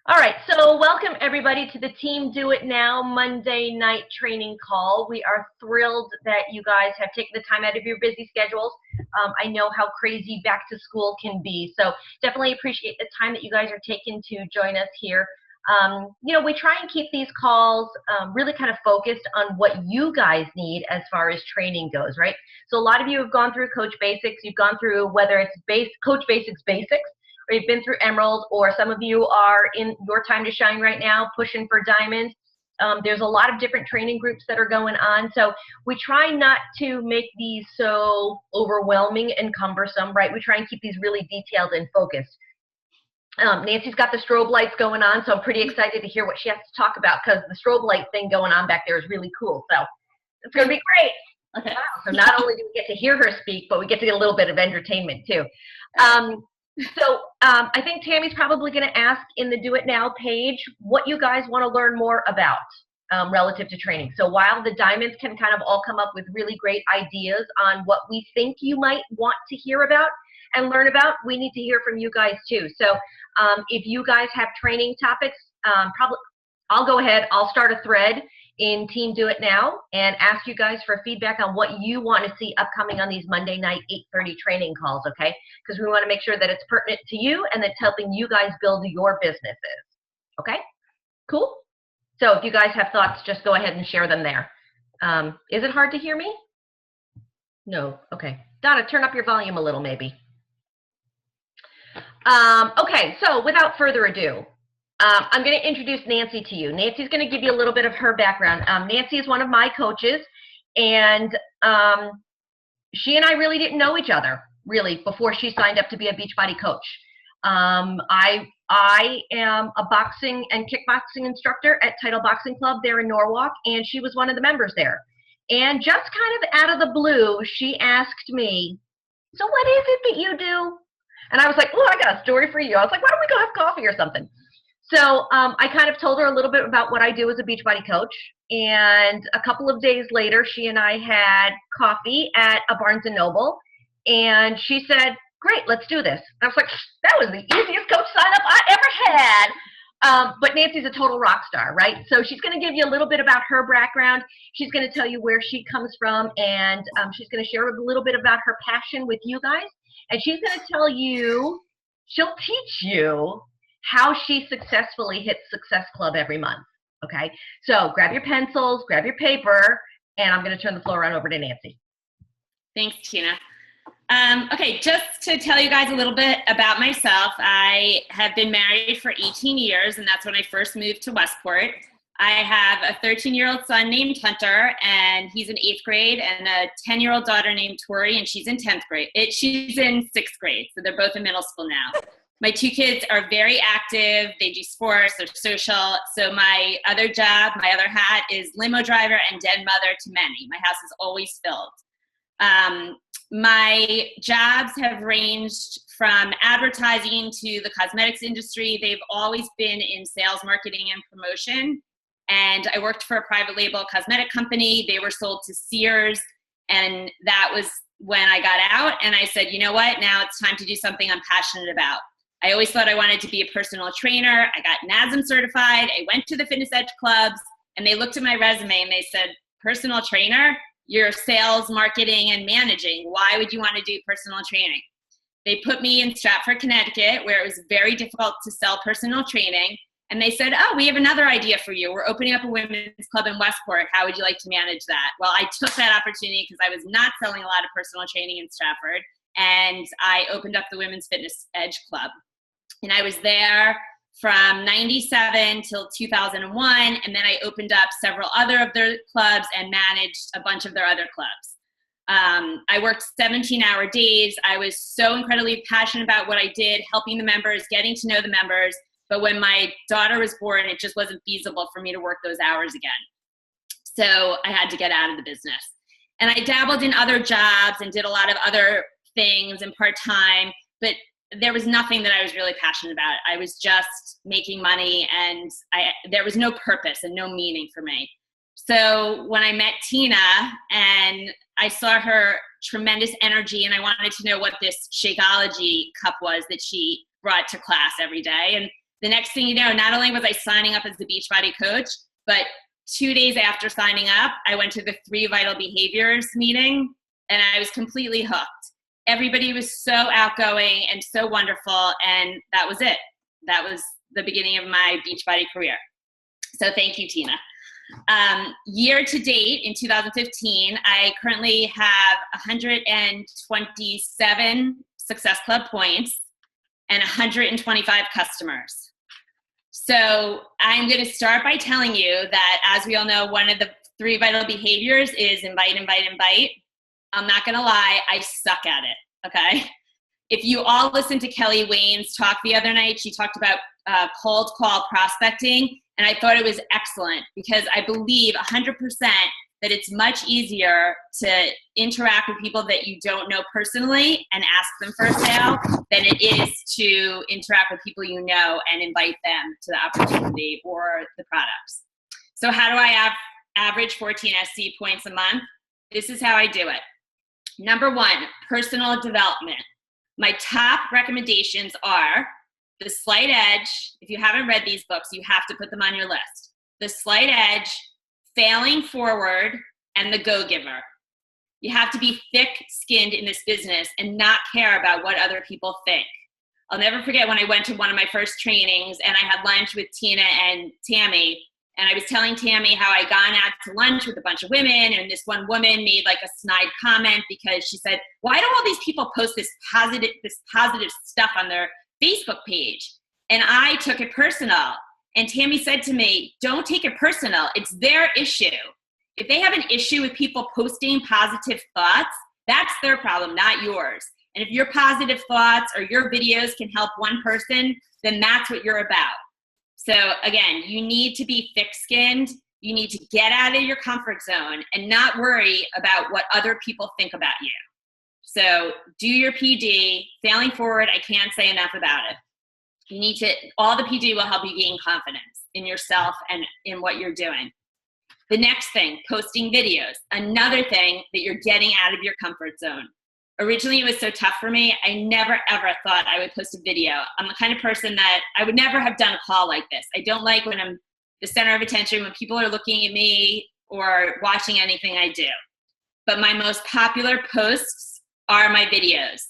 All right, so welcome everybody to the Team Do It Now Monday night training call. We are thrilled that you guys have taken the time out of your busy schedules. I know how crazy back to school can be, so definitely appreciate the time that you guys are taking to join us here. We try and keep these calls really kind of focused on what you guys need as far as training goes, right? So a lot of you have gone through Coach Basics. You've gone through whether it's Coach Basics Basics, or you've been through Emerald, or some of you are in your time to shine right now, pushing for Diamond. There's a lot of different training groups that are going on. So we try not to make these so overwhelming and cumbersome, right? We try and keep these really detailed and focused. Nancy's got the strobe lights going on, so I'm pretty excited to hear what she has to talk about, because the strobe light thing going on back there is really cool. So it's going to be great. Okay. Wow. So not only do we get to hear her speak, but we get to get a little bit of entertainment too. I think Tammy's probably going to ask in the Do It Now page what you guys want to learn more about relative to training. So while the Diamonds can kind of all come up with really great ideas on what we think you might want to hear about and learn about, we need to hear from you guys too. So if you guys have training topics, I'll go ahead, I'll start a thread in Team Do It Now and ask you guys for feedback on what you want to see upcoming on these Monday night 8:30 training calls, okay? Because we want to make sure that it's pertinent to you and that's helping you guys build your businesses, okay? Cool? So if you guys have thoughts, just go ahead and share them there. Is it hard to hear me? No, okay. Donna, turn up your volume a little maybe. Okay, so without further ado, I'm going to introduce Nancy to you. Nancy's going to give you a little bit of her background. Nancy is one of my coaches, and she and I really didn't know each other, really, before she signed up to be a Beachbody coach. I am a boxing and kickboxing instructor at Title Boxing Club there in Norwalk, and she was one of the members there. And just kind of out of the blue, she asked me, so what is it that you do? And I was like, oh, I got a story for you. I was like, why don't we go have coffee or something? So I kind of told her a little bit about what I do as a Beachbody coach, and a couple of days later, she and I had coffee at a Barnes & Noble, and she said, great, let's do this. And I was like, that was the easiest coach sign-up I ever had. But Nancy's a total rock star, right? So she's going to give you a little bit about her background. She's going to tell you where she comes from, and she's going to share a little bit about her passion with you guys, and she's going to tell you, she'll teach you how she successfully hits Success Club every month, okay? So grab your pencils, grab your paper, and I'm going to turn the floor on over to Nancy. Thanks, Tina. Okay, just to tell you guys a little bit about myself, I have been married for 18 years, and that's when I first moved to Westport. I have a 13-year-old son named Hunter, and he's in 8th grade, and a 10-year-old daughter named Tori, and she's in 10th grade. She's in 6th grade, so they're both in middle school now. My two kids are very active. They do sports, they're social. So my other job, my other hat is limo driver and den mother to many. My house is always filled. My jobs have ranged from advertising to the cosmetics industry. They've always been in sales, marketing, and promotion. And I worked for a private label cosmetic company. They were sold to Sears. And that was when I got out. And I said, you know what? Now it's time to do something I'm passionate about. I always thought I wanted to be a personal trainer. I got NASM certified. I went to the Fitness Edge clubs, and they looked at my resume and they said, personal trainer, you're sales, marketing, and managing. Why would you want to do personal training? They put me in Stratford, Connecticut, where it was very difficult to sell personal training. And they said, oh, we have another idea for you. We're opening up a women's club in Westport. How would you like to manage that? Well, I took that opportunity because I was not selling a lot of personal training in Stratford. And I opened up the Women's Fitness Edge Club. And I was there from 97 till 2001. And then I opened up several other of their clubs and managed a bunch of their other clubs. I worked 17-hour days. I was so incredibly passionate about what I did, helping the members, getting to know the members. But when my daughter was born, it just wasn't feasible for me to work those hours again. So I had to get out of the business. And I dabbled in other jobs and did a lot of other things and part-time, but there was nothing that I was really passionate about. I was just making money, and there was no purpose and no meaning for me. So when I met Tina and I saw her tremendous energy, and I wanted to know what this Shakeology cup was that she brought to class every day. And The next thing you know, not only was I signing up as the Beachbody coach, but 2 days after signing up, I went to the 3 Vital Behaviors meeting, and I was completely hooked. Everybody was so outgoing and so wonderful, and that was it. That was the beginning of my Beachbody career. So thank you, Tina. Year to date, in 2015, I currently have 127 Success Club points and 125 customers. So I'm going to start by telling you that, as we all know, one of the 3 Vital Behaviors is invite, invite, invite. I'm not going to lie, I suck at it, okay? If you all listened to Kelly Wayne's talk the other night, she talked about cold call prospecting, and I thought it was excellent because I believe 100% that it's much easier to interact with people that you don't know personally and ask them for a sale than it is to interact with people you know and invite them to the opportunity or the products. So how do I average 14 SC points a month? This is how I do it. Number 1, personal development. My top recommendations are The Slight Edge. If you haven't read these books, you have to put them on your list. The Slight Edge, Failing Forward, and The Go-Giver. You have to be thick-skinned in this business and not care about what other people think. I'll never forget when I went to one of my first trainings and I had lunch with Tina and Tammy, and I was telling Tammy how I gone out to lunch with a bunch of women, and this one woman made like a snide comment because she said, why do all these people post this positive stuff on their Facebook page? And I took it personal. And Tammy said to me, don't take it personal. It's their issue. If they have an issue with people posting positive thoughts, that's their problem, not yours. And if your positive thoughts or your videos can help one person, then that's what you're about. So again, you need to be thick-skinned. You need to get out of your comfort zone and not worry about what other people think about you. So do your PD. Failing Forward, I can't say enough about it. You need to, all the PD will help you gain confidence in yourself and in what you're doing. The next thing, posting videos. Another thing that you're getting out of your comfort zone. Originally, it was so tough for me. I never, ever thought I would post a video. I'm the kind of person that I would never have done a call like this. I don't like when I'm the center of attention, when people are looking at me or watching anything I do. But my most popular posts are my videos.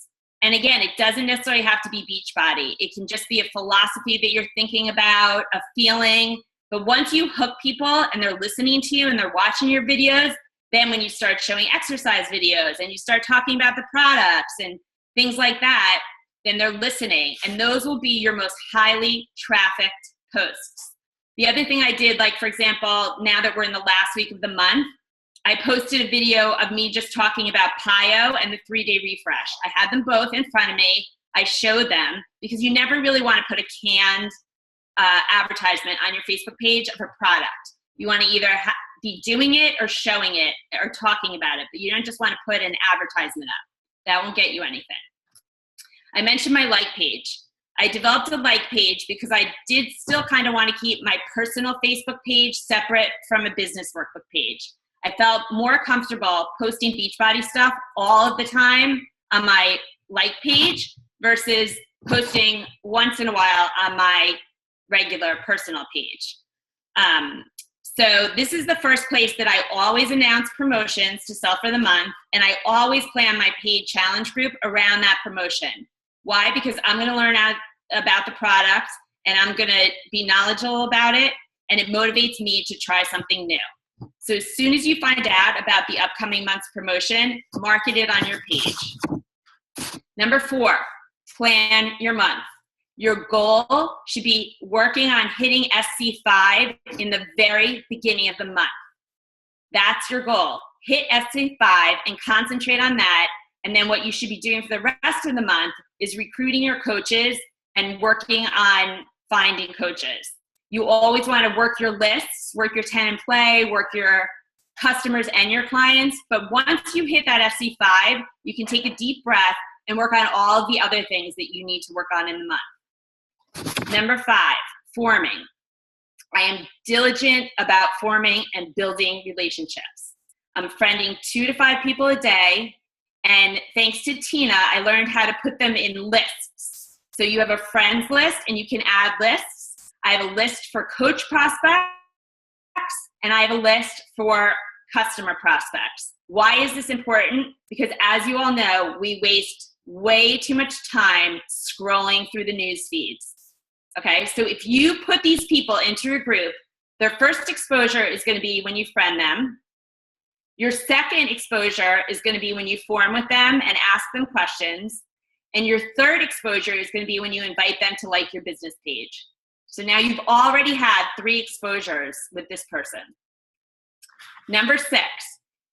And again, it doesn't necessarily have to be Beachbody. It can just be a philosophy that you're thinking about, a feeling. But once you hook people and they're listening to you and they're watching your videos, then when you start showing exercise videos and you start talking about the products and things like that, then they're listening. And those will be your most highly trafficked posts. The other thing I did, like for example, now that we're in the last week of the month, I posted a video of me just talking about PiYo and the 3-day refresh. I had them both in front of me. I showed them because you never really want to put a canned advertisement on your Facebook page of a product. You want to either be doing it or showing it or talking about it, but you don't just want to put an advertisement up. That won't get you anything. I mentioned my like page. I developed a like page because I did still kind of want to keep my personal Facebook page separate from a business workbook page. I felt more comfortable posting Beachbody stuff all of the time on my like page versus posting once in a while on my regular personal page. So this is the first place that I always announce promotions to sell for the month, and I always plan my paid challenge group around that promotion. Why? Because I'm going to learn out about the product, and I'm going to be knowledgeable about it, and it motivates me to try something new. So as soon as you find out about the upcoming month's promotion, market it on your page. Number 4, plan your month. Your goal should be working on hitting SC5 in the very beginning of the month. That's your goal. Hit SC5 and concentrate on that. And then what you should be doing for the rest of the month is recruiting your coaches and working on finding coaches. You always want to work your lists, work your 10 and play, work your customers and your clients. But once you hit that SC5, you can take a deep breath and work on all of the other things that you need to work on in the month. Number 5, forming. I am diligent about forming and building relationships. I'm friending 2 to 5 people a day. And thanks to Tina, I learned how to put them in lists. So you have a friends list and you can add lists. I have a list for coach prospects, and I have a list for customer prospects. Why is this important? Because as you all know, we waste way too much time scrolling through the news feeds. Okay, so if you put these people into a group, their first exposure is going to be when you friend them. Your second exposure is going to be when you form with them and ask them questions. And your third exposure is going to be when you invite them to like your business page. So now you've already had 3 exposures with this person. Number 6,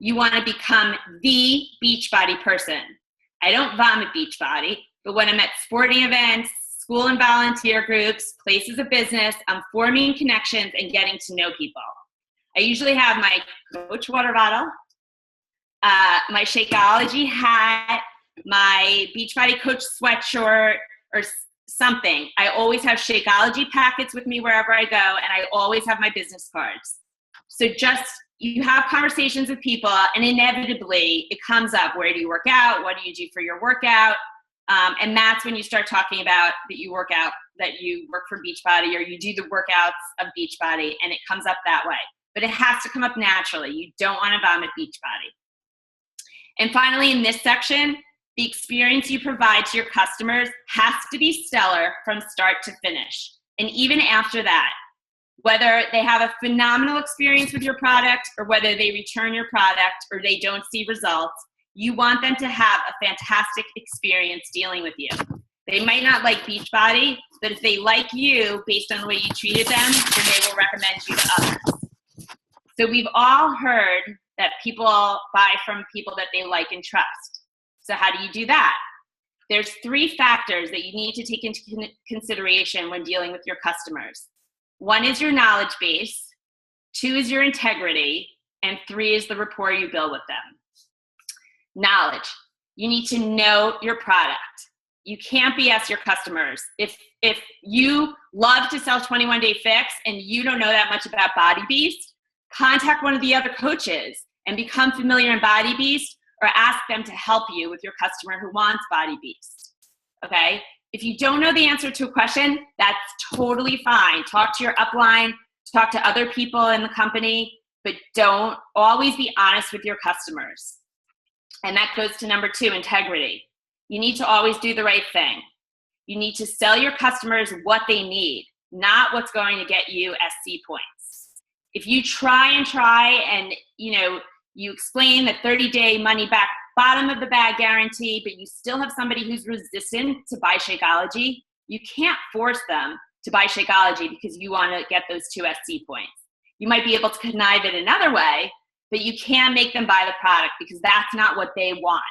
you want to become the Beachbody person. I don't vomit Beachbody, but when I'm at sporting events, school and volunteer groups, places of business, I'm forming connections and getting to know people. I usually have my Coach water bottle, my Shakeology hat, my Beachbody Coach sweatshirt, or something. I always have Shakeology packets with me wherever I go, and I always have my business cards. So just, you have conversations with people, and inevitably it comes up. Where do you work out? What do you do for your workout? And that's when you start talking about that you work out, that you work for Beachbody, or you do the workouts of Beachbody, and it comes up that way. But it has to come up naturally. You don't want to vomit Beachbody. And finally, in this section, the experience you provide to your customers has to be stellar from start to finish. And even after that, whether they have a phenomenal experience with your product or whether they return your product or they don't see results, you want them to have a fantastic experience dealing with you. They might not like Beachbody, but if they like you based on the way you treated them, then they will recommend you to others. So we've all heard that people buy from people that they like and trust. So how do you do that? There's 3 factors that you need to take into consideration when dealing with your customers. 1 is your knowledge base, 2 is your integrity, and 3 is the rapport you build with them. Knowledge. You need to know your product. You can't BS your customers. If you love to sell 21 Day Fix and you don't know that much about Body Beast, contact one of the other coaches and become familiar in Body Beast, or ask them to help you with your customer who wants Body Beast, okay? If you don't know the answer to a question, that's totally fine. Talk to your upline, talk to other people in the company, but don't always be honest with your customers. And that goes to number 2, integrity. You need to always do the right thing. You need to sell your customers what they need, not what's going to get you SC points. If you try and you explain the 30-day money-back bottom of the bag guarantee, but you still have somebody who's resistant to buy Shakeology, you can't force them to buy Shakeology because you want to get those 2 SC points. You might be able to connive it another way, but you can make them buy the product because that's not what they want.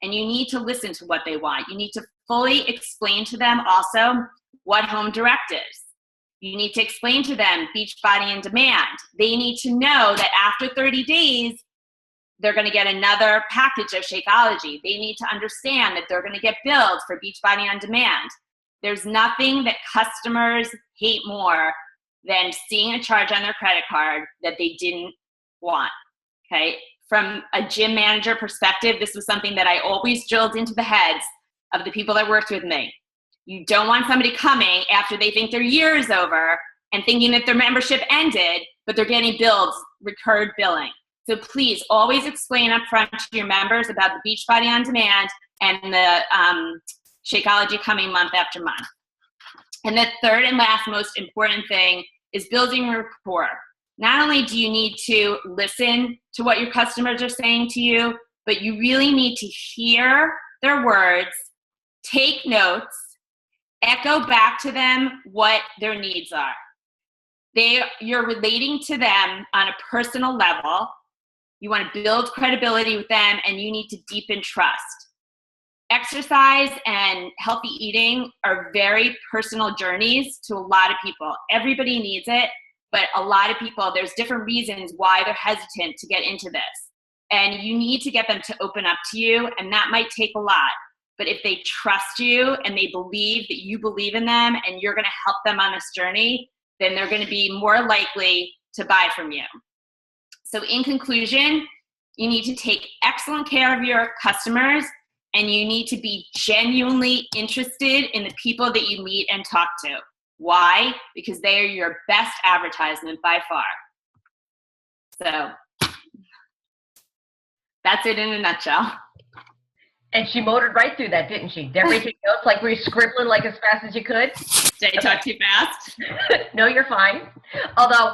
And you need to listen to what they want. You need to fully explain to them also what Home Direct is. You need to explain to them Beachbody On Demand. They need to know that after 30 days, they're going to get another package of Shakeology. They need to understand that they're going to get billed for Beachbody On Demand. There's nothing that customers hate more than seeing a charge on their credit card that they didn't want, okay? From a gym manager perspective, this was something that I always drilled into the heads of the people that worked with me. You don't want somebody coming after they think their year is over and thinking that their membership ended, but they're getting billed, recurred billing. So please always explain up front to your members about the Beachbody On Demand and the Shakeology coming month after month. And the third and last most important thing is building rapport. Not only do you need to listen to what your customers are saying to you, but you really need to hear their words, take notes, echo back to them what their needs are. You're relating to them on a personal level. You want to build credibility with them, and you need to deepen trust. Exercise and healthy eating are very personal journeys to a lot of people. Everybody needs it, but a lot of people, there's different reasons why they're hesitant to get into this. And you need to get them to open up to you, and that might take a lot. But if they trust you and they believe that you believe in them and you're going to help them on this journey, then they're going to be more likely to buy from you. So in conclusion, you need to take excellent care of your customers, and you need to be genuinely interested in the people that you meet and talk to. Why? Because they are your best advertisement by far. So that's it in a nutshell. And she motored right through that, didn't she? Deborah, take notes like were you scribbling like as fast as you could? Did I talk too fast? No, you're fine. Although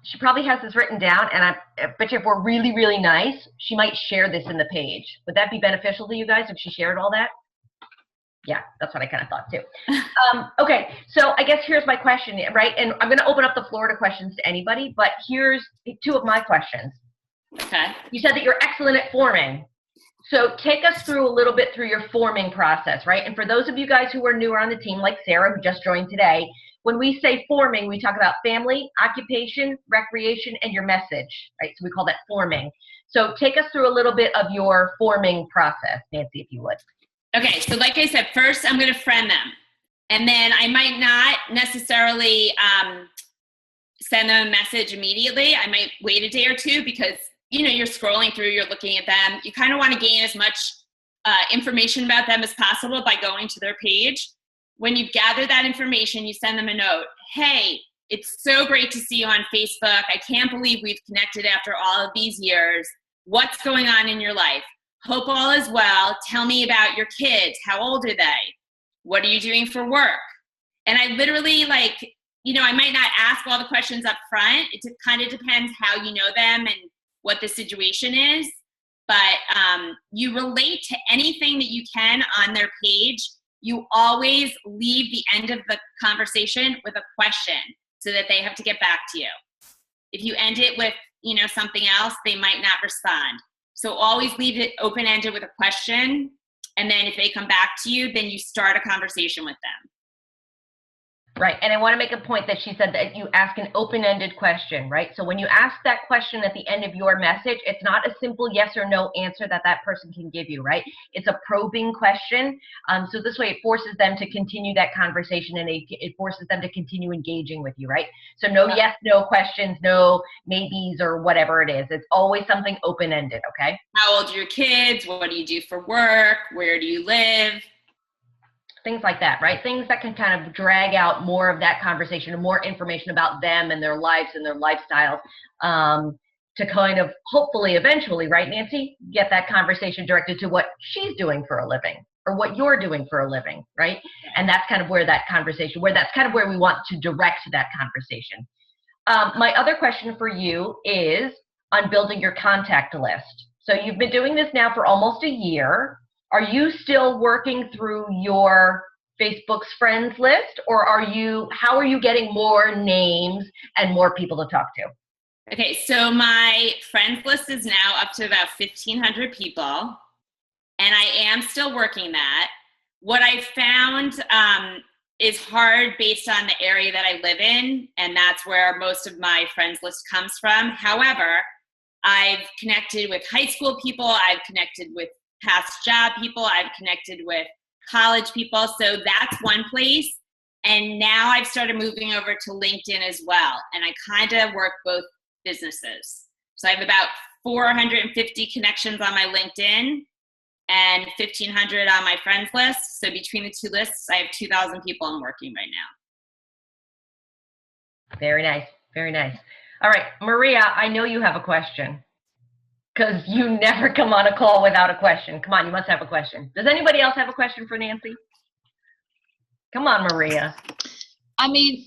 she probably has this written down, and I bet you if we're really, really nice, she might share this in the page. Would that be beneficial to you guys if she shared all that? Yeah, that's what I kind of thought too. Okay, so I guess here's my question, right? And I'm going to open up the floor to questions to anybody, but here's 2 of my questions. Okay. You said that you're excellent at forming. So take us through a little bit through your forming process, right? And for those of you guys who are newer on the team, like Sarah, who just joined today, when we say forming, we talk about family, occupation, recreation, and your message, right? So we call that forming. So take us through a little bit of your forming process, Nancy, if you would. Okay, so like I said, first I'm going to friend them. And then I might not necessarily send them a message immediately. I might wait a day or two because you're scrolling through, you're looking at them. You kind of want to gain as much information about them as possible by going to their page. When you've gathered that information, you send them a note. Hey, it's so great to see you on Facebook. I can't believe we've connected after all of these years. What's going on in your life? Hope all is well. Tell me about your kids. How old are they? What are you doing for work? And I literally I might not ask all the questions up front. It kind of depends how you know them and what the situation is, but you relate to anything that you can on their page. You always leave the end of the conversation with a question so that they have to get back to you. If you end it with, something else, they might not respond. So always leave it open-ended with a question, and then if they come back to you, then you start a conversation with them. Right, and I want to make a point that she said that you ask an open-ended question, right? So when you ask that question at the end of your message, it's not a simple yes or no answer that person can give you, right? It's a probing question. So this way it forces them to continue that conversation, and it forces them to continue engaging with you, right? So no yes, no questions, no maybes or whatever it is. It's always something open-ended, okay? How old are your kids? What do you do for work? Where do you live? Things like that, right? Things that can kind of drag out more of that conversation and more information about them and their lives and their lifestyles to kind of hopefully eventually, right, Nancy, get that conversation directed to what she's doing for a living or what you're doing for a living, right? And that's kind of where that's kind of where we want to direct that conversation. My other question for you is on building your contact list. So you've been doing this now for almost a year. Are you still working through your Facebook's friends list, or how are you getting more names and more people to talk to? Okay, so my friends list is now up to about 1,500 people, and I am still working that. What I found is hard based on the area that I live in, and that's where most of my friends list comes from. However, I've connected with high school people, I've connected with past job people, I've connected with college people, so that's one place. And now I've started moving over to LinkedIn as well, and I kind of work both businesses. So I have about 450 connections on my LinkedIn and 1,500 on my friends list. So between the two lists, I have 2,000 people I'm working right now. Very nice, very nice. All right, Maria, I know you have a question, because you never come on a call without a question. Come on, you must have a question. Does anybody else have a question for Nancy? Come on, Maria. I mean,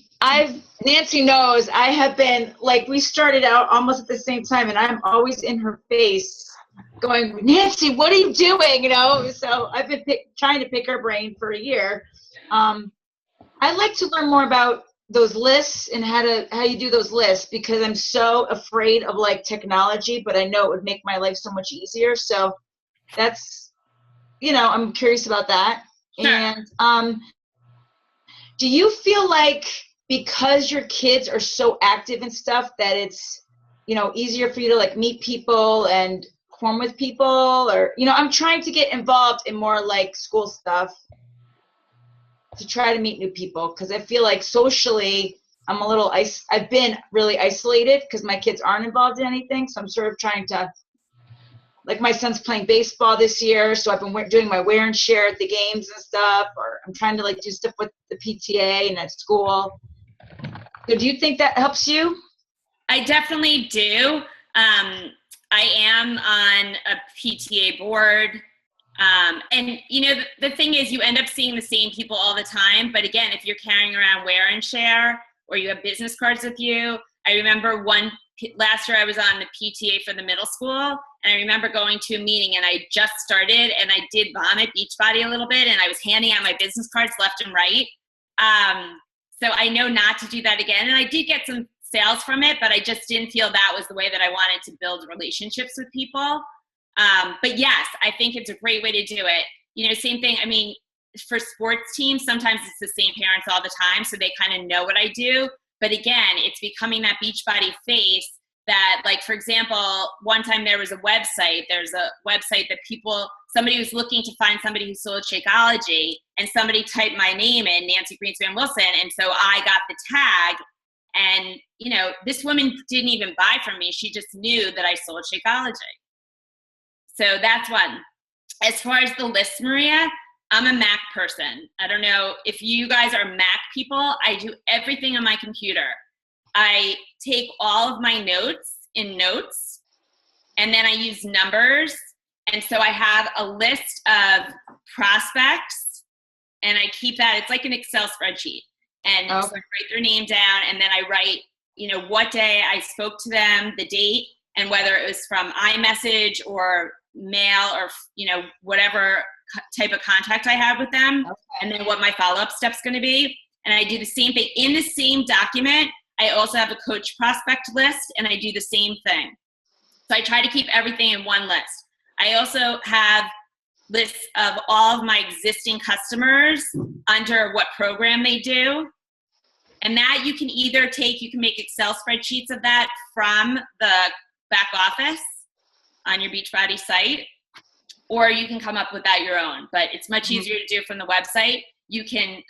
Nancy knows I have been, we started out almost at the same time, and I'm always in her face going, Nancy, what are you doing? So I've been trying to pick her brain for a year. I'd like to learn more about those lists and how you do those lists, because I'm so afraid of technology, but I know it would make my life so much easier. So that's, I'm curious about that. Sure. And do you feel like because your kids are so active and stuff that it's, easier for you to meet people and form with people, or, I'm trying to get involved in more school stuff to try to meet new people, because I feel like socially I'm I've been really isolated because my kids aren't involved in anything, so I'm sort of trying to like my son's playing baseball this year, so I've been doing my wear and share at the games and stuff, or I'm trying to like do stuff with the PTA and at school. So do you think that helps you? I definitely do. I am on a PTA board. And you know, the thing is you end up seeing the same people all the time. But again, if you're carrying around wear and share or you have business cards with you, I remember last year I was on the PTA for the middle school, and I remember going to a meeting and I just started and I did vomit Beachbody a little bit, and I was handing out my business cards left and right. So I know not to do that again. And I did get some sales from it, but I just didn't feel that was the way that I wanted to build relationships with people. But yes, I think it's a great way to do it. You know, same thing. I mean, for sports teams, sometimes it's the same parents all the time, so they kind of know what I do. But again, it's becoming that Beachbody face that, like, for example, one time there's a website that somebody was looking to find somebody who sold Shakeology, and somebody typed my name in, Nancy Greenspan Wilson, and so I got the tag. And, you know, this woman didn't even buy from me. She just knew that I sold Shakeology. So that's one. As far as the list, Maria, I'm a Mac person. I don't know if you guys are Mac people. I do everything on my computer. I take all of my notes in Notes, and then I use numbers. And so I have a list of prospects, and I keep that. It's like an Excel spreadsheet. And so I write their name down, and then I write, you know, what day I spoke to them, the date, and whether it was from iMessage or mail or, you know, whatever type of contact I have with them, and then what my follow-up step's going to be. And I do the same thing. In the same document, I also have a coach prospect list, and I do the same thing. So I try to keep everything in one list. I also have lists of all of my existing customers under what program they do. And that you can either take, you can make Excel spreadsheets of that from the back office on your Beachbody site, or you can come up with that your own. But it's much easier to do from the website. You can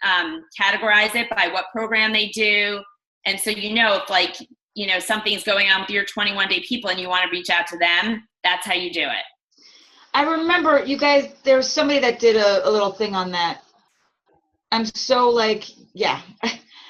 categorize it by what program they do. And so you know if, like, you know, something's going on with your 21-day people and you want to reach out to them, that's how you do it. I remember you guys, there was somebody that did a little thing on that. I'm so like, yeah,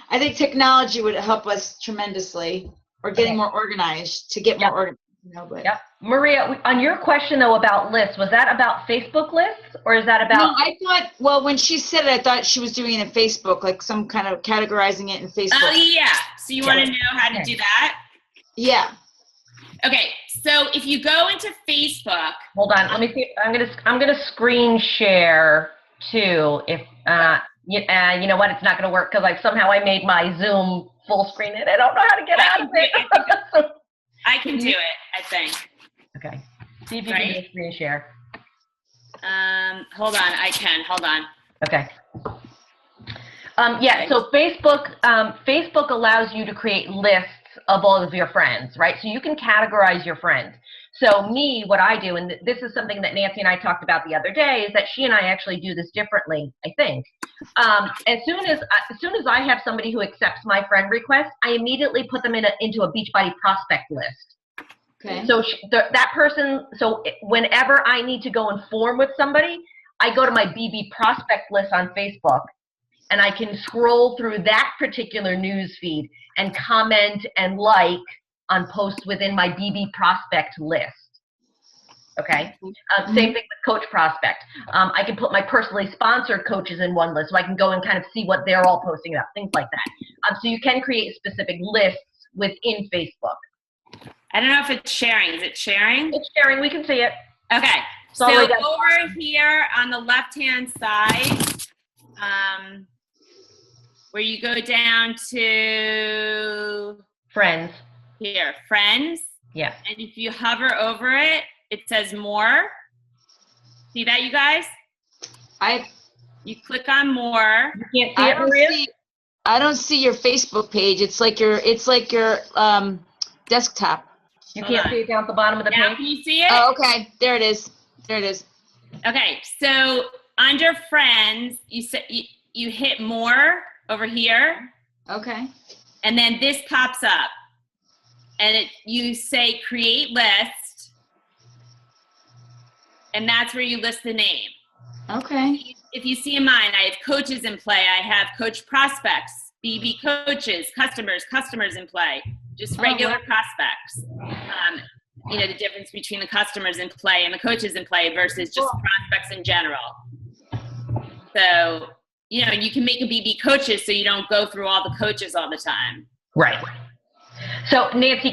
I think technology would help us tremendously, or getting more organized to get more organized. You know, but. Yep. Maria, on your question though about lists, was that about Facebook lists, or is that about? No, I thought, well, when she said it, I thought she was doing it in Facebook, like some kind of categorizing it in Facebook. Oh yeah. So you want to know how to do that? Yeah. Okay, so if you go into Facebook, hold on, let me see. I'm gonna screen share too. If you know what, it's not gonna work because somehow I made my Zoom full screen and I don't know how to get out of it. I can do it, I think. Okay, see if you can do a screen share. Hold on, I can. Hold on. Okay. Yeah. So Facebook allows you to create lists of all of your friends, right? So you can categorize your friends. So me, what I do, and this is something that Nancy and I talked about the other day, is that she and I actually do this differently, I think. As soon as I have somebody who accepts my friend request, I immediately put them into a Beachbody prospect list. Okay. So that person, so whenever I need to go and form with somebody, I go to my BB prospect list on Facebook, and I can scroll through that particular news feed and comment and like on posts within my BB prospect list. Okay. Same thing with coach prospect. I can put my personally sponsored coaches in one list, so I can go and kind of see what they're all posting about, things like that. So you can create specific lists within Facebook. I don't know if it's sharing. Is it sharing? It's sharing. We can see it. Okay. So over here on the left-hand side, where you go down to friends. Here, friends. Yeah. And if you hover over it, it says more. See that, you guys? You click on more. You can't see it, Maria? I don't see your Facebook page. It's like your desktop. You can't see it down at the bottom of the Now page? can you see it? Oh, okay. There it is. There it is. Okay, so under friends, you hit more over here. Okay. And then this pops up. And you say create list. and that's where you list the name. Okay. If you see in mine, I have coaches in play. I have coach prospects, BB coaches, customers in play, just regular prospects. The difference between the customers in play and the coaches in play versus just prospects in general. So, you can make a BB coaches so you don't go through all the coaches all the time. Right. So Nancy,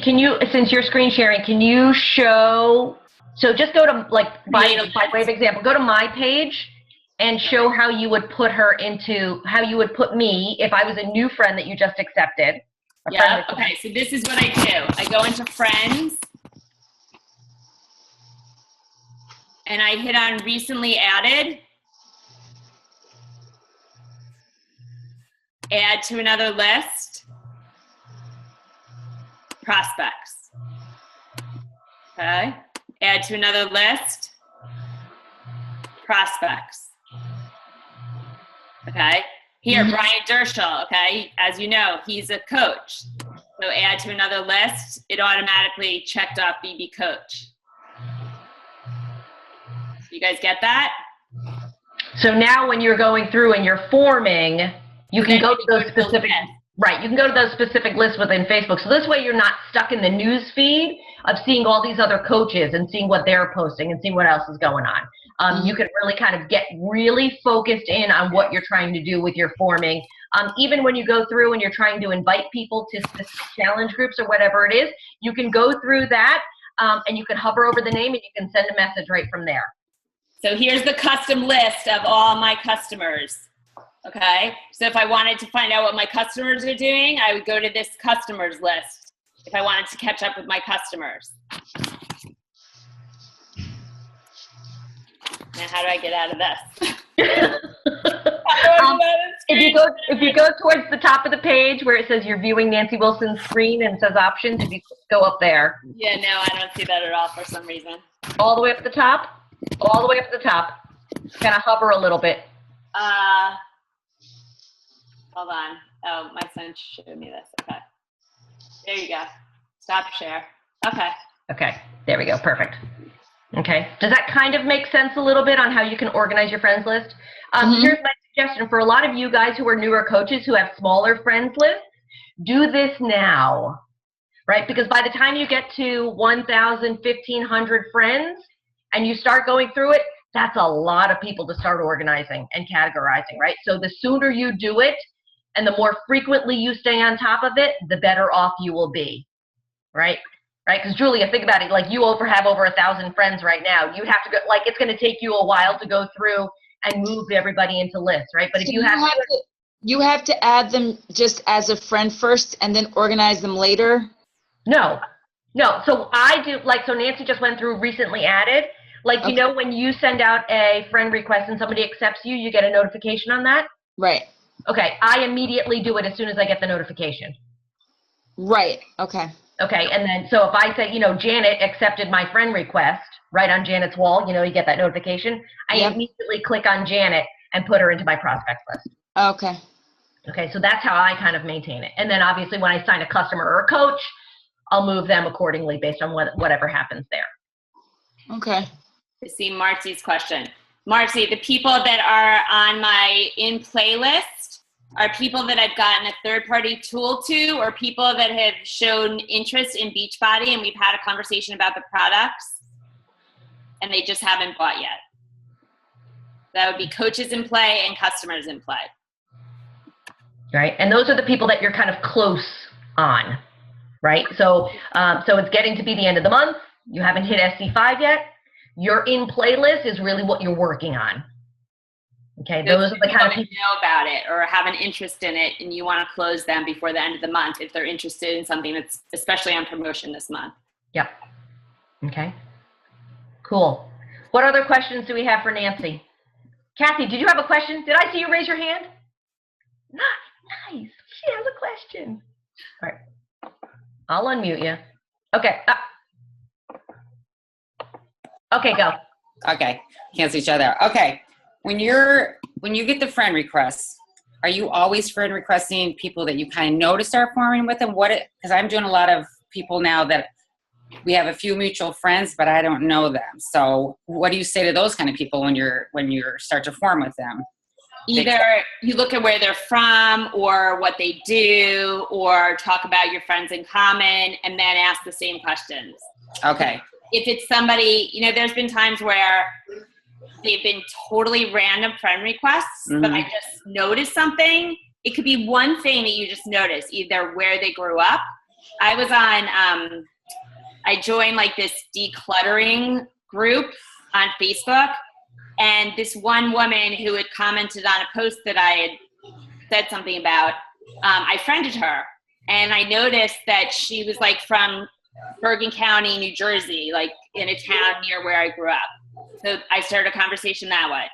since you're screen sharing, can you show, so just go to by way of example, go to my page and show how you would put how you would put me if I was a new friend that you just accepted. Yeah. Okay. So this is what I do. I go into friends and I hit on recently added, add to another list, prospects. Okay. Add to another list, prospects. Okay. Here, Brian Derschel, okay, as you know, he's a coach. So add to another list, it automatically checked off BB coach. You guys get that? So now when you're going through and you're forming, you can go to those specific, right, you can go to those specific lists within Facebook. So this way you're not stuck in the news feed of seeing all these other coaches and seeing what they're posting and seeing what else is going on. You can really kind of get really focused in on what you're trying to do with your forming. Even when you go through and you're trying to invite people to specific challenge groups or whatever it is, you can go through that and you can hover over the name and you can send a message right from there. So here's the custom list of all my customers. Okay, so if I wanted to find out what my customers are doing, I would go to this customers list if I wanted to catch up with my customers. Now, how do I get out of this? If you go towards the top of the page where it says you're viewing Nancy Wilson's screen and it says options, if you go up there. Yeah, no, I don't see that at all for some reason. All the way up at the top? All the way up at the top. Kind of hover a little bit. Hold on. Oh, my son showed me this. Okay. There you go. Stop share. Okay. Okay. There we go. Perfect. Okay. Does that kind of make sense a little bit on how you can organize your friends list? Here's my suggestion for a lot of you guys who are newer coaches who have smaller friends lists. Do this now, right? Because by the time you get to 1,000, 1,500 friends and you start going through it, that's a lot of people to start organizing and categorizing, right? So the sooner you do it and the more frequently you stay on top of it, the better off you will be, right? Right? Because Julia, think about it, like you have over 1,000 friends right now. You have to go, like it's going to take you a while to go through and move everybody into lists, right? But if you have to add them just as a friend first and then organize them later? No. So I do, so Nancy just went through recently added. You know, when you send out a friend request and somebody accepts you, you get a notification on that? Right. Okay, I immediately do it as soon as I get the notification. Right, okay. Okay, and then, so if I say, Janet accepted my friend request, right on Janet's wall, you get that notification, I immediately click on Janet and put her into my prospects list. Okay. Okay, so that's how I kind of maintain it. And then obviously when I sign a customer or a coach, I'll move them accordingly based on whatever happens there. Okay. To see Marcy's question. Marcy, the people that are on my in playlist are people that I've gotten a third-party tool to or people that have shown interest in Beachbody and we've had a conversation about the products and they just haven't bought yet. That would be coaches in play and customers in play. Right, and those are the people that you're kind of close on, right? So it's getting to be the end of the month. You haven't hit SC5 yet. Your in playlist is really what you're working on. Okay, those are the kind of people know about it or have an interest in it, and you want to close them before the end of the month if they're interested in something that's especially on promotion this month. Yep. Okay. Cool. What other questions do we have for Nancy? Kathy, did you have a question? Did I see you raise your hand? Nice. She has a question. All right. I'll unmute you. Okay. Okay, go. Okay, can't see each other. Okay, when you get the friend requests, are you always friend requesting people that you kind of know to start forming with them? Because I'm doing a lot of people now that we have a few mutual friends, but I don't know them. So what do you say to those kind of people when you're start to form with them? Either you look at where they're from or what they do, or talk about your friends in common, and then ask the same questions. Okay. If it's somebody, there's been times where they've been totally random friend requests, but I just noticed something. It could be one thing that you just noticed, either where they grew up. I was on, I joined like this decluttering group on Facebook, and this one woman who had commented on a post that I had said something about, I friended her, and I noticed that she was like from Bergen County, New Jersey, like in a town near where I grew up. So I started a conversation that way.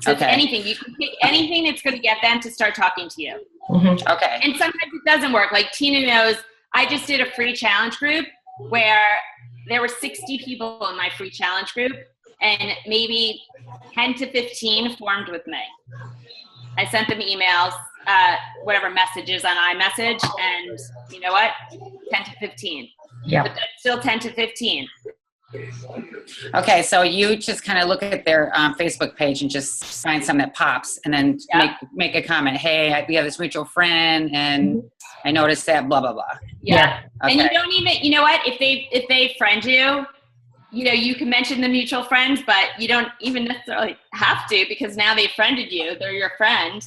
So it's anything. You can pick anything that's going to get them to start talking to you. Mm-hmm. Okay. And sometimes it doesn't work. Like Tina knows, I just did a free challenge group where there were 60 people in my free challenge group, and maybe 10 to 15 formed with me. I sent them emails, whatever messages on iMessage, and you know what? 10 to 15. Yeah. But that's still 10 to 15. Okay, so you just kind of look at their Facebook page and just find something that pops, and then make a comment. Hey, we have this mutual friend, and I noticed that. Blah blah blah. Yeah. Okay. And you don't even. You know what? If they friend you, you can mention the mutual friends, but you don't even necessarily have to, because now they friended you. They're your friend.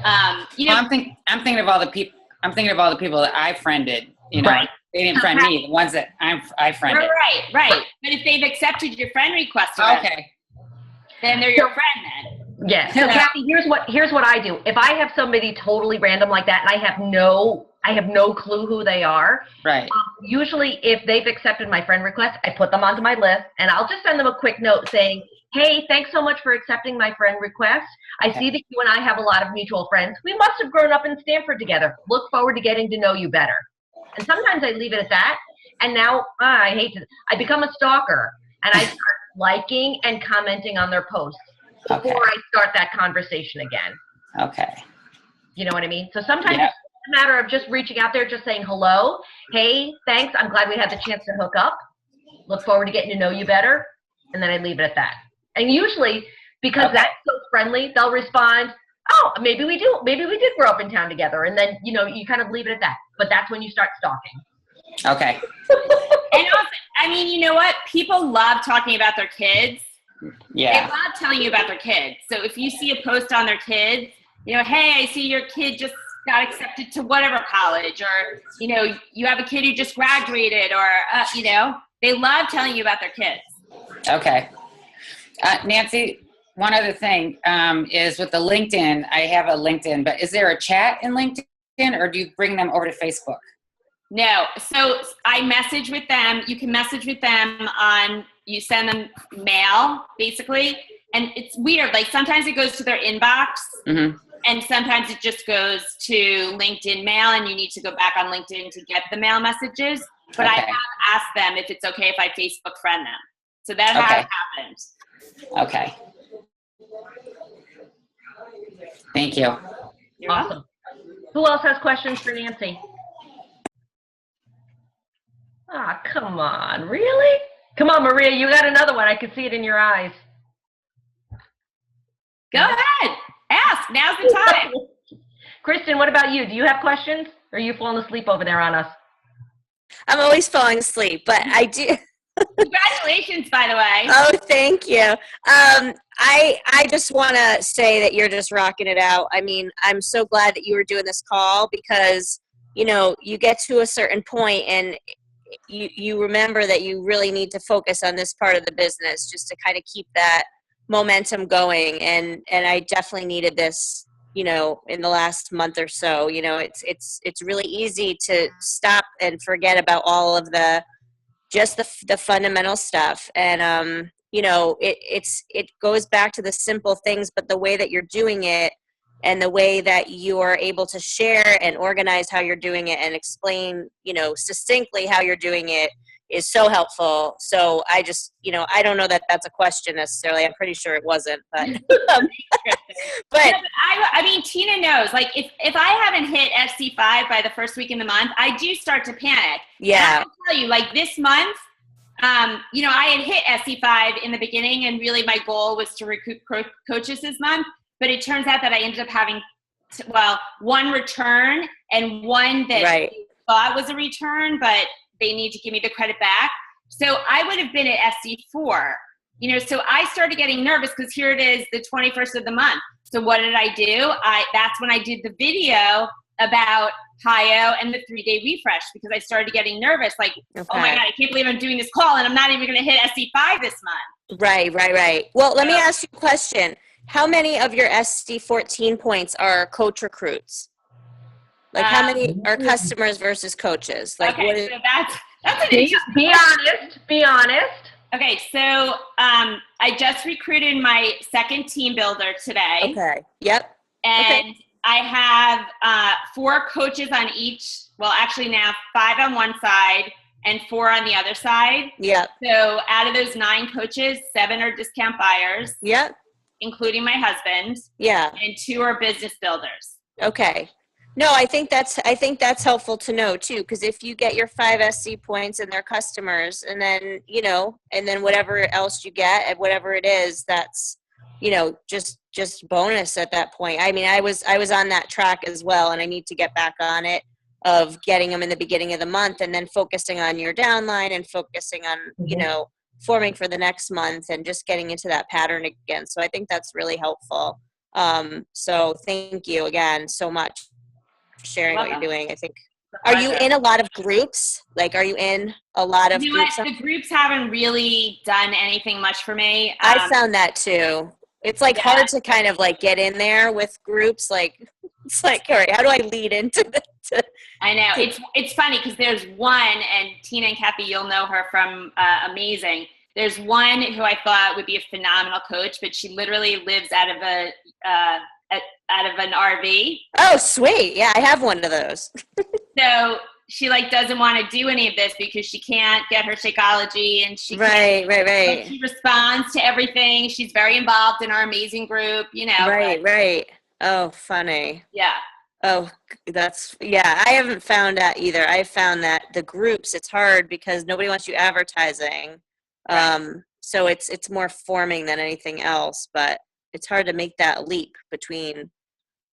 I'm thinking of all the people. I'm thinking of all the people that I friended. Right. They didn't friend me. The ones that I friended. Right. But if they've accepted your friend request, then they're your friend then. Yeah. So Kathy, here's what I do. If I have somebody totally random like that, and I have no clue who they are. Right. Usually, if they've accepted my friend request, I put them onto my list, and I'll just send them a quick note saying, "Hey, thanks so much for accepting my friend request. I see that you and I have a lot of mutual friends. We must have grown up in Stanford together. Look forward to getting to know you better." And sometimes I leave it at that. And now I become a stalker, and I start liking and commenting on their posts before I start that conversation again. Okay. You know what I mean? So sometimes it's a matter of just reaching out there, just saying hello. Hey, thanks. I'm glad we had the chance to hook up. Look forward to getting to know you better. And then I leave it at that. And usually, because that's so friendly, they'll respond, "Oh, maybe we did grow up in town together." And then, you kind of leave it at that. But that's when you start stalking. Okay. And also, I mean, you know what? People love talking about their kids. Yeah. They love telling you about their kids. So if you see a post on their kids, hey, I see your kid just got accepted to whatever college, or, you have a kid who just graduated, or, they love telling you about their kids. Okay. Nancy, one other thing is with the LinkedIn, I have a LinkedIn, but is there a chat in LinkedIn, or do you bring them over to Facebook? No. So I message with them. You can message with them you send them mail, basically. And it's weird. Like sometimes it goes to their inbox, and sometimes it just goes to LinkedIn mail, and you need to go back on LinkedIn to get the mail messages. But I have asked them if it's okay if I Facebook friend them. So that has happened. Okay. Thank you. You're Awesome. Who else has questions for Nancy? Come on. Really? Come on, Maria. You got another one. I can see it in your eyes. Go ahead. Ask. Now's the time. Kristen, what about you? Do you have questions? Or are you falling asleep over there on us? I'm always falling asleep, but I do. Congratulations, by the way. Oh, thank you. I just want to say that you're just rocking it out. I mean, I'm so glad that you were doing this call, because, you get to a certain point and you remember that you really need to focus on this part of the business just to kind of keep that momentum going. And I definitely needed this, in the last month or so. It's really easy to stop and forget about all of the fundamental stuff. And, it goes back to the simple things, but the way that you're doing it and the way that you are able to share and organize how you're doing it and explain, succinctly how you're doing it is so helpful. So I just, I don't know that that's a question necessarily. I'm pretty sure it wasn't, but But I mean, Tina knows. Like, if I haven't hit SC5 by the first week in the month, I do start to panic. yeah, And I can tell you, like this month, you know, I had hit SC5 in the beginning, and really my goal was to recruit coaches this month. But it turns out that I ended up having, one return and one that right. I thought was a return, but they need to give me the credit back. So I would have been at SC4. You know, so I started getting nervous because here it is, the 21st of the month. So what did I do? That's when I did the video about PIO and the 3-day refresh, because I started getting nervous. Like, Okay. oh my God, I can't believe I'm doing this call and I'm not even going to hit SC5 this month. Right. Well, let me ask you a question. How many of your SC14 points are coach recruits? Like, how many are customers versus coaches? Like, what Okay, is, so that's an interesting Be honest. Be honest. Okay, so I just recruited my second team builder today. okay. Yep. And I have 4 coaches on each, well, actually now 5 on one side and 4 on the other side. Yep. So out of those 9 coaches, 7 are discount buyers, Yep. including my husband, Yeah. and 2 are business builders. Okay. No, I think that's helpful to know too, because if you get your 5 SC points and they're customers, and then, you know, and then whatever else you get and whatever it is, that's, you know, just bonus at that point. I mean, I was on that track as well, and I need to get back on it, of getting them in the beginning of the month and then focusing on your downline and focusing on, you know, forming for the next month and just getting into that pattern again. So I think that's really helpful. So thank you again so much for sharing what you're doing. I think, are you in a lot of groups? Like, are you in a lot of You know groups? what? The groups haven't really done anything much for me. I found that too. It's like hard to kind of like get in there with groups. Like, it's like, all right, how do I lead into the, I know. It's funny because there's one, and Tina and Kathy, you'll know her from Amazing. There's one who I thought would be a phenomenal coach, but she literally lives out of an RV. Oh, sweet. Yeah, I have one of those. So she like doesn't want to do any of this because she can't get her Shakeology, and she can't, Right. she responds to everything. She's very involved in our Amazing group, you know. Right. Oh, funny. Yeah. Oh, I haven't found that either. I found that the groups, it's hard because nobody wants you advertising. So it's more forming than anything else, but it's hard to make that leap between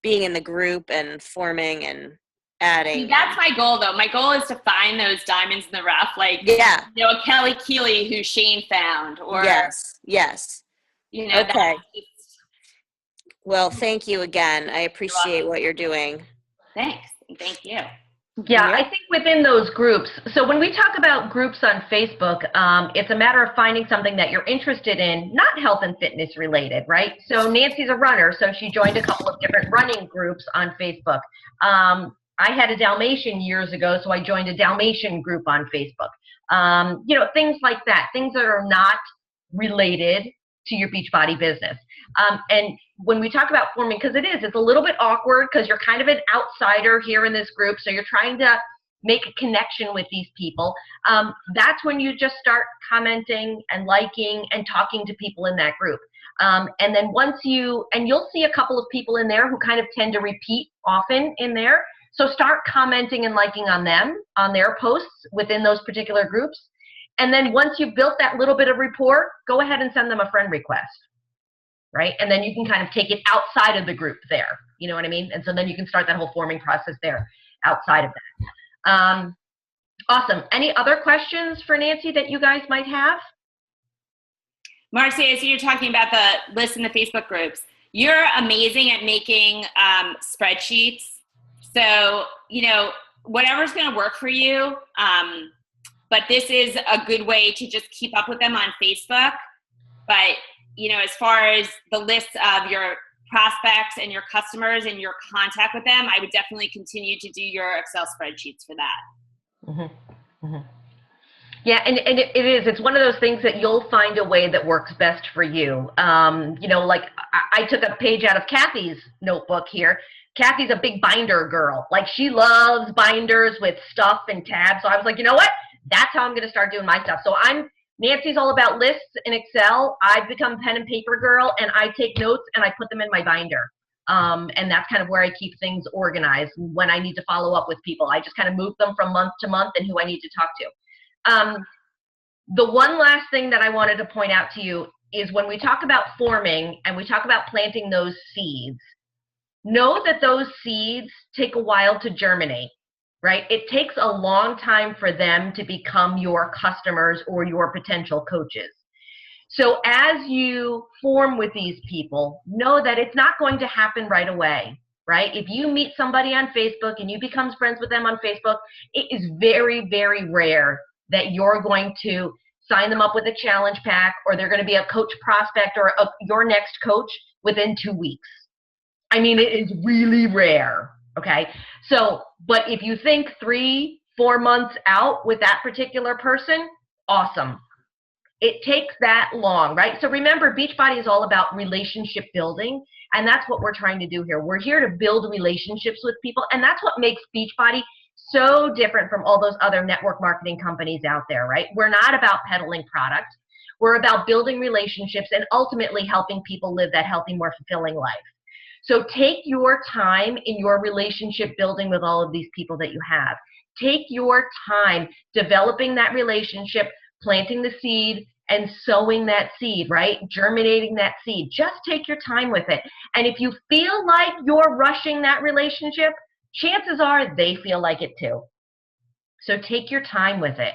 being in the group and forming and adding. That's my goal, though. My goal is to find those diamonds in the rough, like, yeah. you know, a Kelly Keeley who Shane found, or Yes. You know. Okay. Well, thank you again. I appreciate what you're doing. Thanks. Thank you. Yeah, I think within those groups, so when we talk about groups on Facebook, it's a matter of finding something that you're interested in, not health and fitness related, right? So Nancy's a runner, so she joined a couple of different running groups on Facebook. I had a Dalmatian years ago, so I joined a Dalmatian group on Facebook. You know, things like that, things that are not related to your Beachbody business. And when we talk about forming, because it's a little bit awkward because you're kind of an outsider here in this group, so you're trying to make a connection with these people. That's when you just start commenting and liking and talking to people in that group. And then you'll see a couple of people in there who kind of tend to repeat often in there. So start commenting and liking on them, on their posts within those particular groups. And then once you've built that little bit of rapport, go ahead and send them a friend request, right? And then you can kind of take it outside of the group there, you know what I mean? And so then you can start that whole forming process there outside of that. Awesome. Any other questions for Nancy that you guys might have? Marcy, I see you're talking about the list in the Facebook groups. You're amazing at making spreadsheets. So, you know, whatever's going to work for you. But this is a good way to just keep up with them on Facebook. But, you know, as far as the list of your prospects and your customers and your contact with them, I would definitely continue to do your Excel spreadsheets for that. Mm-hmm. Mm-hmm. Yeah, and it's one of those things that you'll find a way that works best for you. You know, like I took a page out of Kathy's notebook here. Kathy's a big binder girl. Like, she loves binders with stuff and tabs. So I was like, you know what? That's how I'm going to start doing my stuff. So I'm Nancy's all about lists in Excel. I've become pen and paper girl, and I take notes and I put them in my binder. And that's kind of where I keep things organized when I need to follow up with people. I just kind of move them from month to month and who I need to talk to. The one last thing that I wanted to point out to you is when we talk about forming and we talk about planting those seeds, know that those seeds take a while to germinate, right? It takes a long time for them to become your customers or your potential coaches. So as you form with these people, know that it's not going to happen right away, right? If you meet somebody on Facebook and you become friends with them on Facebook, it is very, very rare that you're going to sign them up with a challenge pack or they're going to be a coach prospect or your next coach within 2 weeks. I mean, it is really rare, okay? So, but if you think 3-4 months out with that particular person, awesome. It takes that long, right? So remember, Beachbody is all about relationship building, and that's what we're trying to do here. We're here to build relationships with people, and that's what makes Beachbody so different from all those other network marketing companies out there, right? We're not about peddling product. We're about building relationships and ultimately helping people live that healthy, more fulfilling life. So take your time in your relationship building with all of these people that you have. Take your time developing that relationship, planting the seed and sowing that seed, right? Germinating that seed. Just take your time with it. And if you feel like you're rushing that relationship, chances are they feel like it too. So take your time with it,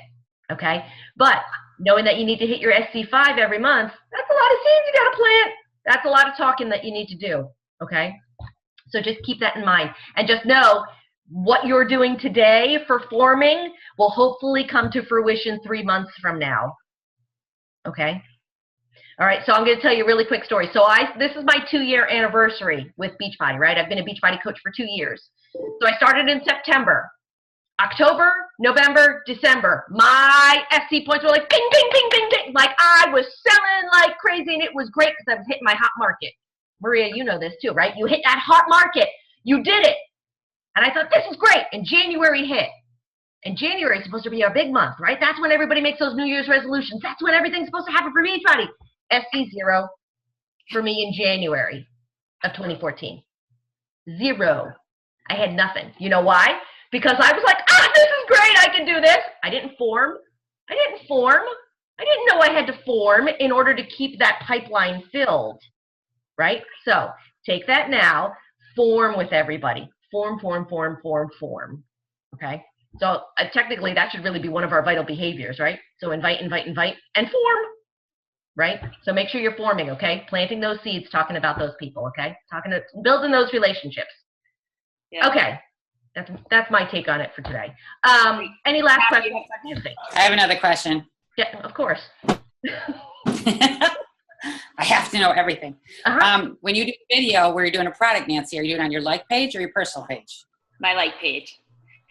okay? But knowing that you need to hit your SC5 every month, that's a lot of seeds you gotta plant. That's a lot of talking that you need to do, okay? So just keep that in mind. And just know what you're doing today for forming will hopefully come to fruition 3 months from now, okay? All right, so I'm going to tell you a really quick story. So this is my 2-year anniversary with Beachbody, right? I've been a Beachbody coach for 2 years. So I started in September. October, November, December, my SC points were like bing, bing, bing, bing, bing. Like I was selling like crazy, and it was great because I was hitting my hot market. Maria, you know this too, right? You hit that hot market. You did it. And I thought, this is great. And January hit. And January is supposed to be our big month, right? That's when everybody makes those New Year's resolutions. That's when everything's supposed to happen for Beachbody. SC0 for me in January of 2014. 0. I had nothing. You know why? Because I was like, this is great. I can do this. I didn't form. I didn't know I had to form in order to keep that pipeline filled, right? So take that now. Form with everybody. Form. Okay? So technically, that should really be one of our vital behaviors, right? So invite, and form, right? So make sure you're forming, okay? Planting those seeds, talking about those people, okay? Building those relationships. Yeah. Okay. That's my take on it for today. Any last questions? I have another question. Yeah, of course. I have to know everything. When you do a video where you're doing a product, Nancy, are you doing it on your like page or your personal page? My like page.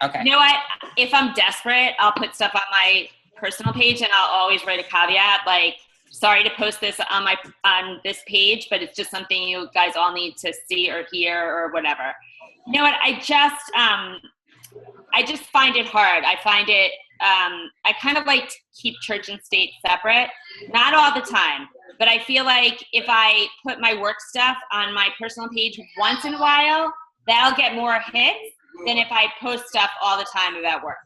Okay. You know what? If I'm desperate, I'll put stuff on my personal page, and I'll always write a caveat like, sorry to post this on this page, but it's just something you guys all need to see or hear or whatever. You know what? I just find it hard. I find it, I kind of like to keep church and state separate. Not all the time, but I feel like if I put my work stuff on my personal page once in a while, that'll get more hits than if I post stuff all the time about work.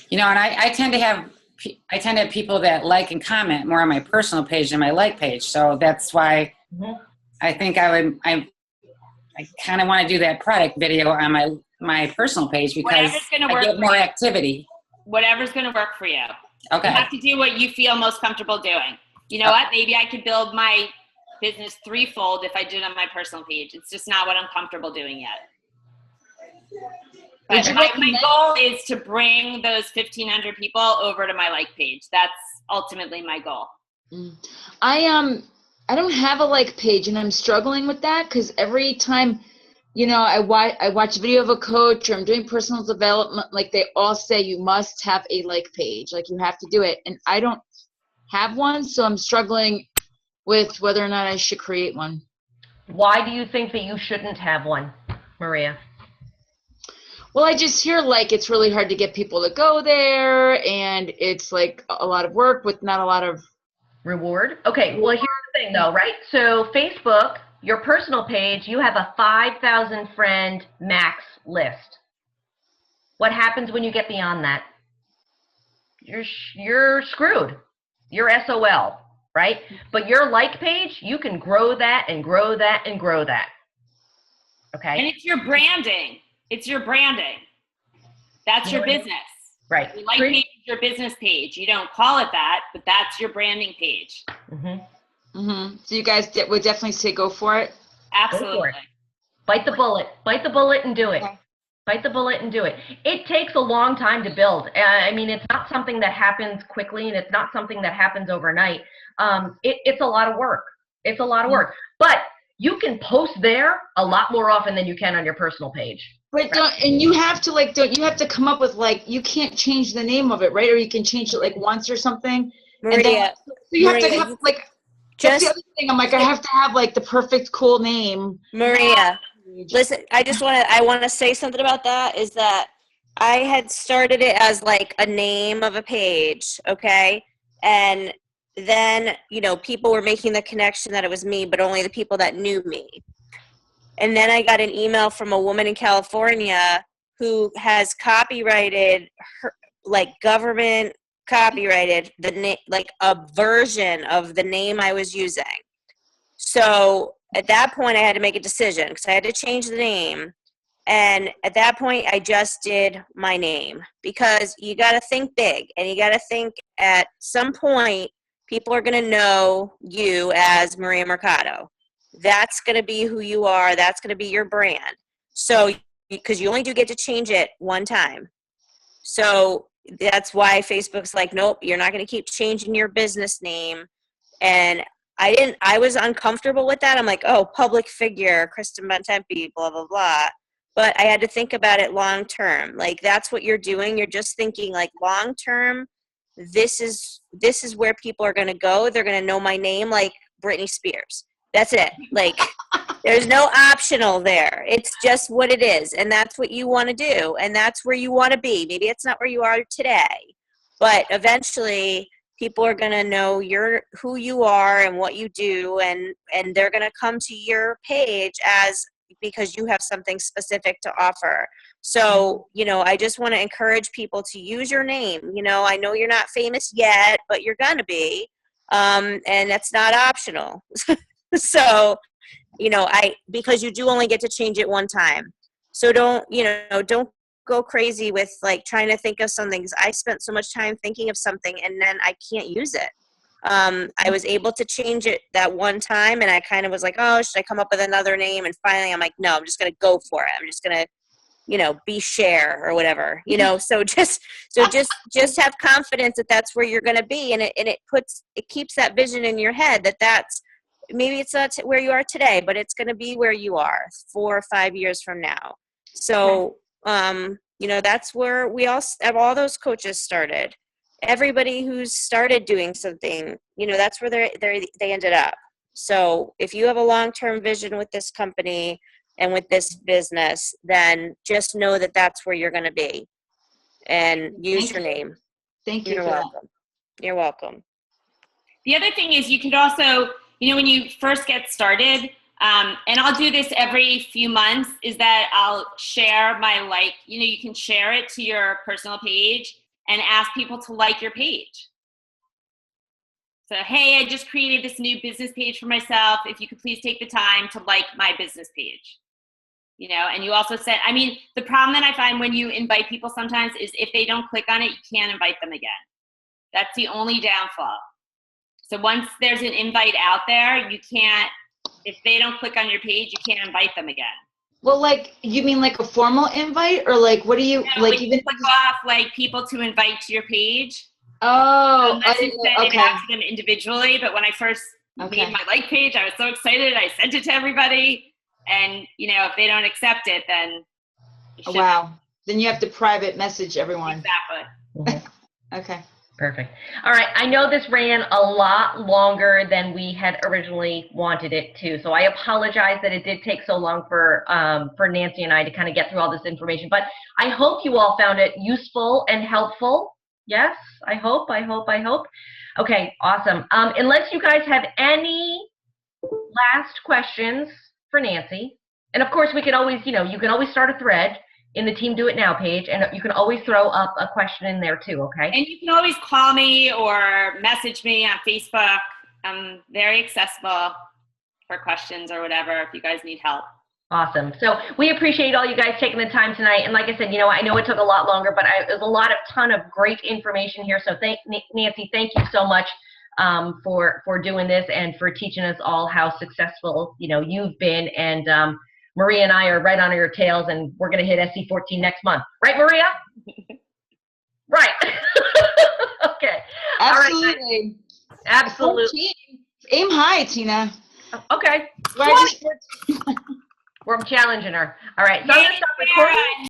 You know, and I tend to have people that like and comment more on my personal page than my like page. So that's why I think I kind of want to do that product video on my personal page because I get more activity. Whatever's going to work for you. Okay. You have to do what you feel most comfortable doing. You know what? Maybe I could build my business threefold if I did it on my personal page. It's just not what I'm comfortable doing yet. But my goal is to bring those 1,500 people over to my like page. That's ultimately my goal. I don't have a like page, and I'm struggling with that because every time, you know, I watch a video of a coach or I'm doing personal development, like they all say you must have a like page, like you have to do it, and I don't have one, so I'm struggling with whether or not I should create one. Why do you think that you shouldn't have one, Maria? Well, I just hear like it's really hard to get people to go there, and it's like a lot of work with not a lot of. Reward? Okay, well, here's the thing though, right? So Facebook, your personal page, you have a 5,000 friend max list. What happens when you get beyond that? You're screwed. You're SOL, right? But your like page, you can grow that and grow that and grow that. Okay? And it's your branding. It's your branding. That's your business. Right. Your like page is your business page. You don't call it that, but that's your branding page. So you guys would definitely say go for it? Absolutely. Go for it. Bite the bullet. Bite the bullet and do it. Okay. Bite the bullet and do it. It takes a long time to build. I mean, it's not something that happens quickly, and it's not something that happens overnight. It's a lot of work. It's a lot of work. But you can post there a lot more often than you can on your personal page. But you have to come up with like, you can't change the name of it, right? Or you can change it like once or something. Maria, And then, so you have to Maria, have like, that's just the other thing. I'm like, I have to have like the perfect cool name. Maria, listen, I want to say something about that, is that I had started it as like a name of a page, okay? And then, people were making the connection that it was me, but only the people that knew me. And then I got an email from a woman in California who has copyrighted her, like government copyrighted the name, like a version of the name I was using. So at that point I had to make a decision because I had to change the name. And at that point I just did my name, because you got to think big, and you got to think at some point people are going to know you as Maria Mercado. That's going to be who you are. That's going to be your brand. So, because you only do get to change it one time. So that's why Facebook's like, nope, you're not going to keep changing your business name. And I was uncomfortable with that. I'm like, oh, public figure, Kristen Bontempi, blah, blah, blah. But I had to think about it long term. Like, that's what you're doing. You're just thinking like long term, this is where people are going to go. They're going to know my name like Britney Spears. That's it. Like, there's no optional there. It's just what it is. And that's what you want to do. And that's where you want to be. Maybe it's not where you are today, but eventually people are going to know who you are and what you do. And they're going to come to your page because you have something specific to offer. So, I just want to encourage people to use your name. I know you're not famous yet, but you're going to be. And that's not optional. So, because you do only get to change it one time. So don't go crazy with like trying to think of something. 'Cause I spent so much time thinking of something and then I can't use it. I was able to change it that one time, and I kind of was like, oh, should I come up with another name? And finally I'm like, no, I'm just going to go for it. I'm just going to, be Cher or whatever, so just have confidence that that's where you're going to be. And it keeps that vision in your head that's, maybe it's not where you are today, but it's going to be where you are 4 or 5 years from now. So, that's where we all those coaches started. Everybody who's started doing something, that's where they ended up. So if you have a long-term vision with this company and with this business, then just know that that's where you're going to be, and use your name. Thank you. You're welcome. You're welcome. The other thing is you can also, when you first get started, and I'll do this every few months, is that I'll share my you can share it to your personal page and ask people to like your page. So, hey, I just created this new business page for myself. If you could please take the time to like my business page. And you also said, the problem that I find when you invite people sometimes is if they don't click on it, you can't invite them again. That's the only downfall. So once there's an invite out there, you can't, if they don't click on your page, you can't invite them again. Well, like, you mean like a formal invite, or like, what do you, like even click off like people to invite to your page? Oh, Unless you send it okay. out to them individually. But when I first made my like page, I was so excited. I sent it to everybody. And, if they don't accept it, then. Wow. Then you have to private message everyone. Exactly. Okay. Perfect. All right. I know this ran a lot longer than we had originally wanted it to, so I apologize that it did take so long for Nancy and I to kind of get through all this information. But I hope you all found it useful and helpful. Yes, I hope. Okay, awesome. Unless you guys have any last questions for Nancy, and of course we can always, you can always start a thread in the Team Do It Now page, and you can always throw up a question in there too, okay? And you can always call me or message me on Facebook. I'm very accessible for questions or whatever if you guys need help. Awesome. So we appreciate all you guys taking the time tonight. And like I said, I know it took a lot longer, but there's a ton of great information here. So Nancy, thank you so much for doing this and for teaching us all how successful, you've been. And Maria and I are right on your tails, and we're going to hit SC14 next month. Right, Maria? Right. Okay. Absolutely. All right. Absolutely. Aim high, Tina. Okay. Right. We're challenging her. All right. So I'm going to stop recording.